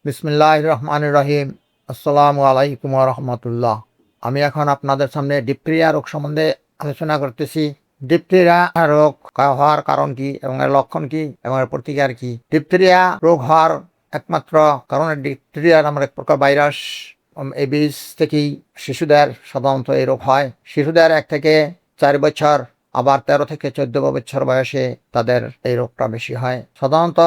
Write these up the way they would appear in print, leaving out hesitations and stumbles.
বিসমিল্লাহির রহমানির রহিম। আসসালামু আলাইকুম ওয়া রাহমাতুল্লাহ। আমি এখন আপনাদের সামনে ডিপথেরিয়া রোগ সম্বন্ধে আলোচনা করতেছি। ডিপথেরিয়া রোগ হওয়ার কারণ কি এবং এর লক্ষণ কি এবং এর প্রতিকার কি? ডিপথেরিয়া রোগ হওয়ার একমাত্র কারণ ডিপথেরিয়া নামের এক প্রকার ভাইরাস এই বীজ থেকেই শিশুদের সাধারণত এই রোগ হয়। শিশুদের 1 থেকে 4 বছর, আবার 13 থেকে 14 বছর বয়সে তাদের এই রোগটা বেশি হয়। সাধারণত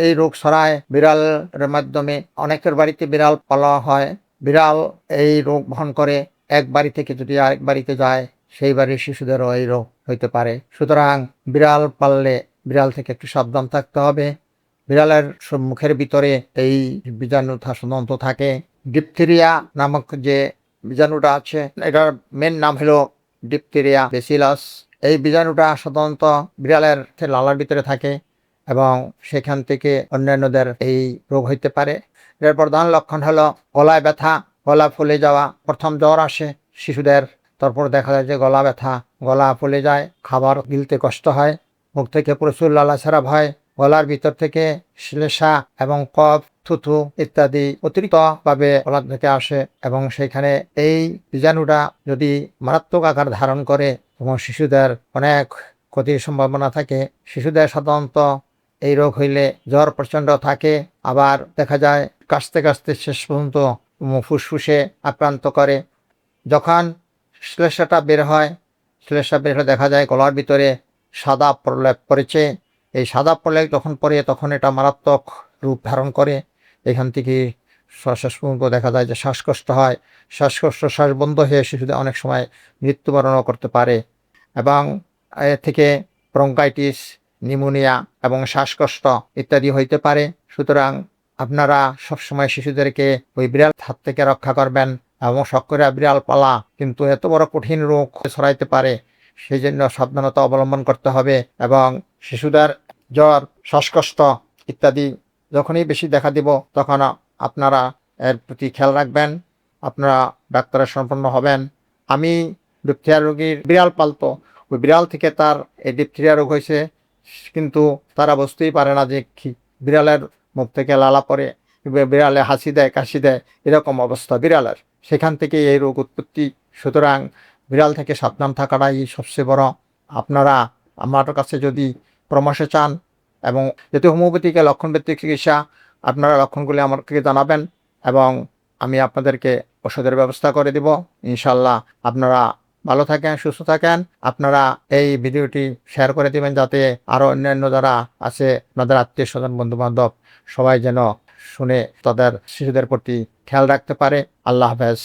এই রোগ ছড়ায় বিড়ালের মাধ্যমে। অনেকের বাড়িতে বিড়াল পালা হয়। বিড়াল এই রোগ বহন করে। এক বাড়ি থেকে যদি আরেক বাড়িতে যায়, সেই বাড়ির শিশুদেরও এই রোগ হইতে পারে। সুতরাং বিড়াল পাললে বিড়াল থেকে একটু সাবধান থাকতে হবে। বিড়ালের মুখের ভিতরে এই বীজাণু সাধারণত থাকে। ডিপথেরিয়া নামক যে বীজাণুটা আছে, এটার মেন নাম হলো ডিপথেরিয়া ব্যাসিলাস। এই বীজাণুটা সাধারণত বিড়ালের লালার ভিতরে থাকে এবং সেখান থেকে অন্যান্যদের এই রোগ হইতে পারে। এর প্রধান লক্ষণ হলো গলায় ব্যথা, গলা ফুলে যাওয়া। প্রথম জ্বর আসে শিশুদের, তারপর দেখা যায় যে গলা ব্যথা, গলা ফুলে যায়, খাবার গিলতে কষ্ট হয়, মুখ থেকে প্রচুর লালাছাড়া হয়, গলার ভিতর থেকে শ্লেষা এবং কফ, থুথু ইত্যাদি অতিরিক্তভাবে গলা থেকে আসে এবং সেখানে এই বীজাণুটা যদি মারাত্মক আকার ধারণ করে এবং শিশুদের অনেক ক্ষতির সম্ভাবনা থাকে। শিশুদের সাধারণত এই রোগ হইলে জ্বর প্রচণ্ড থাকে, আবার দেখা যায় কাশতে কাশতে শেষ পর্যন্ত ফুসফুসে আক্রান্ত করে। যখন শ্লেষাটা বের হয়, শ্লেষা বের হলে দেখা যায় গলার ভিতরে সাদা প্রলেপ পড়েছে। এই সাদা প্রলেপ যখন পড়ে তখন এটা মারাত্মক রূপ ধারণ করে। এখান থেকে শেষ পর্যন্ত দেখা যায় যে শ্বাসকষ্ট হয়। শ্বাসকষ্ট, শ্বাস বন্ধ হয়ে শিশুদের অনেক সময় মৃত্যুবরণও করতে পারে এবং এর থেকে ব্রঙ্কাইটিস, নিউমোনিয়া এবং শ্বাসকষ্ট ইত্যাদি হইতে পারে। সুতরাং আপনারা সবসময় শিশুদেরকে ওই বিড়াল হাত থেকে রক্ষা করবেন এবং শখ করে বিড়াল পালা কিন্তু এত বড় কঠিন রোগ ছড়াইতে পারে, সেই জন্য সাবধানতা অবলম্বন করতে হবে। এবং শিশুদের জ্বর, শ্বাসকষ্ট ইত্যাদি যখনই বেশি দেখা দিব তখন আপনারা এর প্রতি খেয়াল রাখবেন, আপনারা ডাক্তারের সম্পন্ন হবেন। আমি ডিপথেরিয়া রোগীর বিড়াল পালতো, ওই বিড়াল থেকে তার এই ডিপথেরিয়া রোগ হয়েছে, কিন্তু তারা বুঝতেই পারে না যে বিড়ালের মুখ থেকে লালা পড়ে, বিড়ালে হাসি দেয়, কাশি দেয়, এরকম অবস্থা বিড়ালের। সেখান থেকে এই রোগ উৎপত্তি। সুতরাং বিড়াল থেকে সাবধান থাকাটাই সবচেয়ে বড়। আপনারা আমার কাছে যদি পরামর্শ চান এবং যদি হোমিওপ্যাথিকে লক্ষণভিত্তিক চিকিৎসা, আপনারা লক্ষণগুলি আমাকে জানাবেন এবং আমি আপনাদেরকে ওষুধের ব্যবস্থা করে দিব। ইনশাল্লাহ আপনারা ভালো থাকেন, সুস্থ থাকেন। আপনারা এই ভিডিওটি শেয়ার করে দিবেন যাতে আরও অন্যান্য যারা আছে, আপনাদের আত্মীয় স্বজন, বন্ধু বান্ধব সবাই যেন শুনে তাদের শিশুদের প্রতি খেয়াল রাখতে পারে। আল্লাহ হাফেজ।